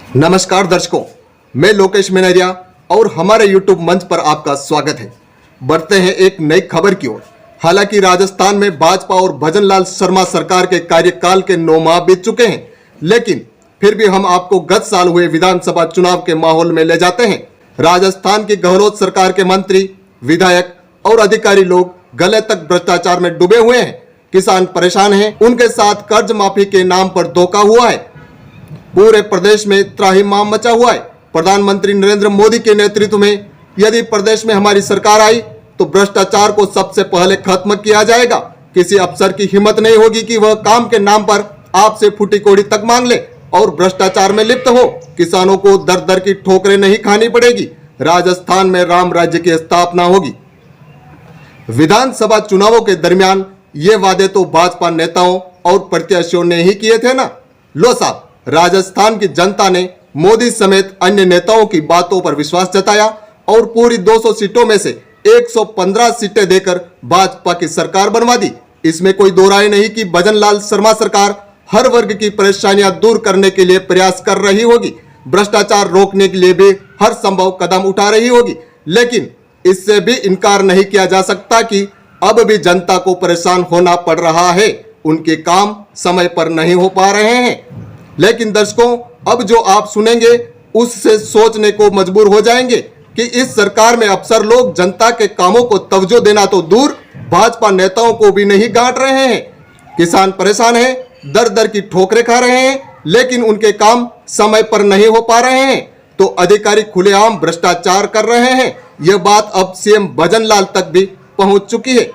नमस्कार दर्शकों, मैं लोकेश मेनरिया और हमारे YouTube मंच पर आपका स्वागत है। बढ़ते हैं एक नई खबर की ओर। हालांकि राजस्थान में भाजपा और भजन लाल शर्मा सरकार के कार्यकाल के 9 माह बीत चुके हैं, लेकिन फिर भी हम आपको गत साल हुए विधानसभा चुनाव के माहौल में ले जाते हैं। राजस्थान की गहलोत सरकार के मंत्री, विधायक और अधिकारी लोग गले तक भ्रष्टाचार में डूबे हुए हैं। किसान परेशान हैं, उनके साथ कर्ज माफी के नाम पर धोखा हुआ है। पूरे प्रदेश में त्राहिमाम मचा हुआ है। प्रधानमंत्री नरेंद्र मोदी के नेतृत्व में यदि प्रदेश में हमारी सरकार आई तो भ्रष्टाचार को सबसे पहले खत्म किया जाएगा। किसी अफसर की हिम्मत नहीं होगी कि वह काम के नाम पर आपसे फूटी कौड़ी तक मांग ले और भ्रष्टाचार में लिप्त हो। किसानों को दर दर की ठोकरें नहीं खानी पड़ेगी। राजस्थान में राम राज्य की स्थापना होगी। विधानसभा चुनावों के दरमियान ये वादे तो भाजपा नेताओं और प्रत्याशियों ने ही किए थे ना। लो साहब, राजस्थान की जनता ने मोदी समेत अन्य नेताओं की बातों पर विश्वास जताया और पूरी 200 सीटों में से 115 सीटें देकर भाजपा की सरकार बनवा दी। इसमें कोई दो राय नहीं कि भजन लाल शर्मा सरकार हर वर्ग की परेशानियां दूर करने के लिए प्रयास कर रही होगी, भ्रष्टाचार रोकने के लिए भी हर संभव कदम उठा रही होगी। लेकिन इससे भी इनकार नहीं किया जा सकता कि अब भी जनता को परेशान होना पड़ रहा है। उनके काम समय पर नहीं हो पा रहे हैं। लेकिन दर्शकों, अब जो आप सुनेंगे उससे सोचने को मजबूर हो जाएंगे कि इस सरकार में अफसर लोग जनता के कामों को तवज्जो देना तो दूर, भाजपा नेताओं को भी नहीं गांठ रहे हैं। किसान परेशान हैं, दर दर की ठोकरें खा रहे हैं, लेकिन उनके काम समय पर नहीं हो पा रहे हैं तो अधिकारी खुलेआम भ्रष्टाचार कर रहे हैं। यह बात अब सीएम भजन लाल तक भी पहुंच चुकी है।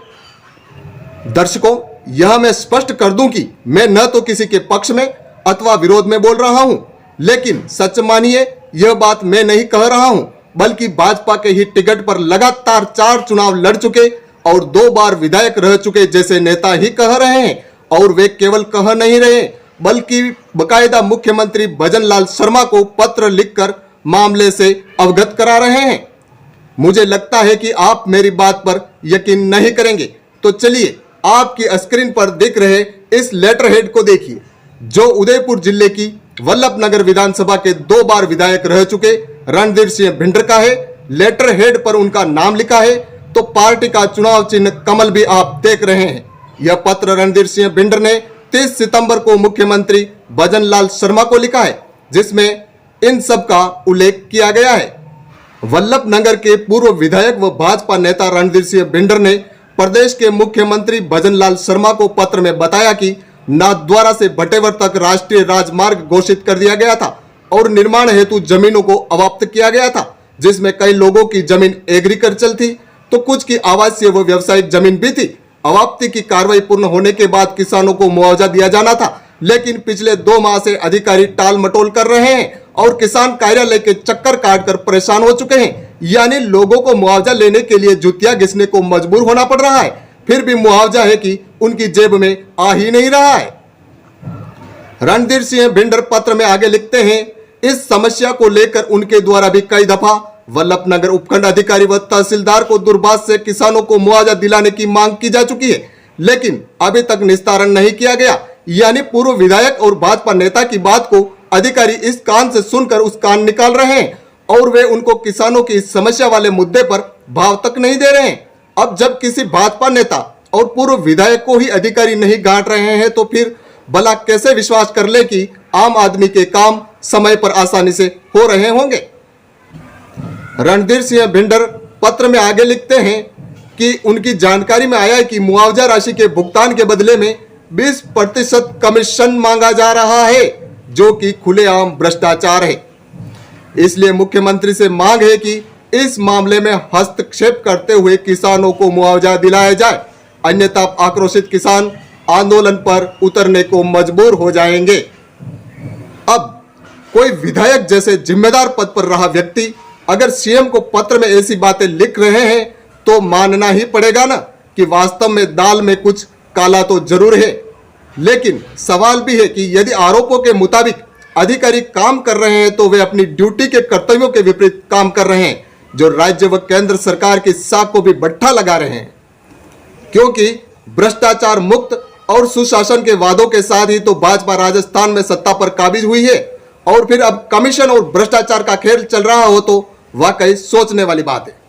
दर्शकों, यह मैं स्पष्ट कर दूं कि मैं न तो किसी के पक्ष में अथवा विरोध में बोल रहा हूं, लेकिन सच मानिए यह बात मैं नहीं कह रहा हूं, बल्कि भाजपा के ही टिकट पर लगातार 4 चुनाव लड़ चुके और 2 बार विधायक रह चुके जैसे नेता ही कह रहे हैं। और वे केवल कह नहीं रहे, बल्कि बकायदा मुख्यमंत्री भजन लाल शर्मा को पत्र लिखकर मामले से अवगत करा रहे हैं। मुझे लगता है कि आप मेरी बात पर यकीन नहीं करेंगे, तो चलिए आपकी स्क्रीन पर दिख रहे इस लेटर हेड को देखिए, जो उदयपुर जिले की वल्लभनगर विधानसभा के 2 बार विधायक रह चुके रणधीर सिंह भिंडर का है। लेटर हेड पर उनका नाम लिखा है तो पार्टी का चुनाव चिन्ह कमल भी आप देख रहे हैं। यह पत्र रणधीर सिंह भिंडर ने 30 सितंबर को मुख्यमंत्री भजन लाल शर्मा को लिखा है, जिसमें इन सब का उल्लेख किया गया है। वल्लभनगर के पूर्व विधायक व भाजपा नेता रणधीर सिंह भिंडर ने प्रदेश के मुख्यमंत्री भजन लाल शर्मा को पत्र में बताया कि नाथद्वारा से भटेवर तक राष्ट्रीय राजमार्ग घोषित कर दिया गया था और निर्माण हेतु जमीनों को अवाप्त किया गया था, जिसमें कई लोगों की जमीन एग्रीकल्चर थी तो कुछ की आवासीय व व्यावसायिक जमीन भी थी। अवाप्ति की कार्रवाई पूर्ण होने के बाद किसानों को मुआवजा दिया जाना था, लेकिन पिछले 2 माह से अधिकारी टाल मटोल कर रहे हैं और किसान कार्यालय के चक्कर काटकर परेशान हो चुके हैं। यानी लोगों को मुआवजा लेने के लिए जुतिया घिसने को मजबूर होना पड़ रहा है, फिर भी मुआवजा है कि उनकी जेब में आ ही नहीं रहा है। रणधीर सिंह भिंडर पत्र में आगे लिखते हैं, इस समस्या को लेकर उनके द्वारा भी कई दफा वल्लभनगर उपखंड अधिकारी व तहसीलदार को दूरभाष से किसानों को मुआवजा दिलाने की मांग की जा चुकी है, लेकिन अभी तक निस्तारण नहीं किया गया। यानी पूर्व विधायक और भाजपा नेता की बात को अधिकारी इस कान से सुनकर उस कान निकाल रहे हैं और वे उनको किसानों की इस समस्या वाले मुद्दे पर भाव तक नहीं दे रहे हैं। अब जब किसी भाजपा नेता और पूर्व विधायक को ही अधिकारी नहीं गांठ रहे हैं तो फिर भला कैसे विश्वास कर ले कि आम आदमी के काम समय पर आसानी से हो रहे होंगे। रणधीर सिंह भिंडर पत्र में आगे लिखते हैं कि उनकी जानकारी में आया है कि मुआवजा राशि के भुगतान के बदले में 20% कमीशन मांगा जा रहा है, जो कि खुलेआम भ्रष्टाचार है। इसलिए मुख्यमंत्री से मांग है कि इस मामले में हस्तक्षेप करते हुए किसानों को मुआवजा दिलाया जाए, अन्यथा आक्रोशित किसान आंदोलन पर उतरने को मजबूर हो जाएंगे। अब कोई विधायक जैसे जिम्मेदार पद पर रहा व्यक्ति अगर सीएम को पत्र में ऐसी बातें लिख रहे हैं तो मानना ही पड़ेगा ना कि वास्तव में दाल में कुछ काला तो जरूर है। लेकिन सवाल भी है कि यदि आरोपों के मुताबिक अधिकारी काम कर रहे हैं तो वे अपनी ड्यूटी के कर्तव्यों के विपरीत काम कर रहे हैं, जो राज्य व केंद्र सरकार की साख को भी बट्ठा लगा रहे हैं। क्योंकि भ्रष्टाचार मुक्त और सुशासन के वादों के साथ ही तो भाजपा राजस्थान में सत्ता पर काबिज हुई है और फिर अब कमीशन और भ्रष्टाचार का खेल चल रहा हो तो वाकई सोचने वाली बात है।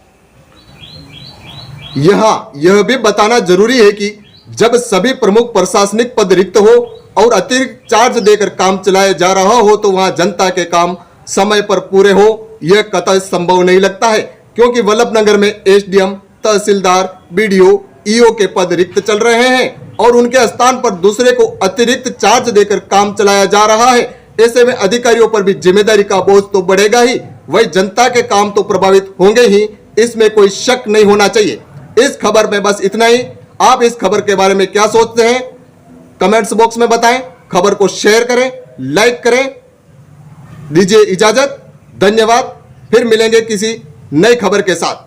यहां यह भी बताना जरूरी है कि जब सभी प्रमुख प्रशासनिक पद रिक्त हो और अतिरिक्त चार्ज देकर काम चलाया जा रहा हो तो वहां जनता के काम समय पर पूरे हो यह कतई संभव नहीं लगता है, क्योंकि वल्लभनगर में एसडीएम, तहसीलदार, बीडीओ, ईओ के पद रिक्त चल रहे हैं और उनके स्थान पर दूसरे को अतिरिक्त चार्ज देकर काम चलाया जा रहा है। ऐसे में अधिकारियों पर भी जिम्मेदारी का बोझ तो बढ़ेगा ही, वही जनता के काम तो प्रभावित होंगे ही, इसमें कोई शक नहीं होना चाहिए। इस खबर में बस इतना ही। आप इस खबर के बारे में क्या सोचते हैं कमेंट्स बॉक्स में बताएं। खबर को शेयर करें, लाइक करें। दीजिए इजाजत, धन्यवाद। फिर मिलेंगे किसी नई खबर के साथ।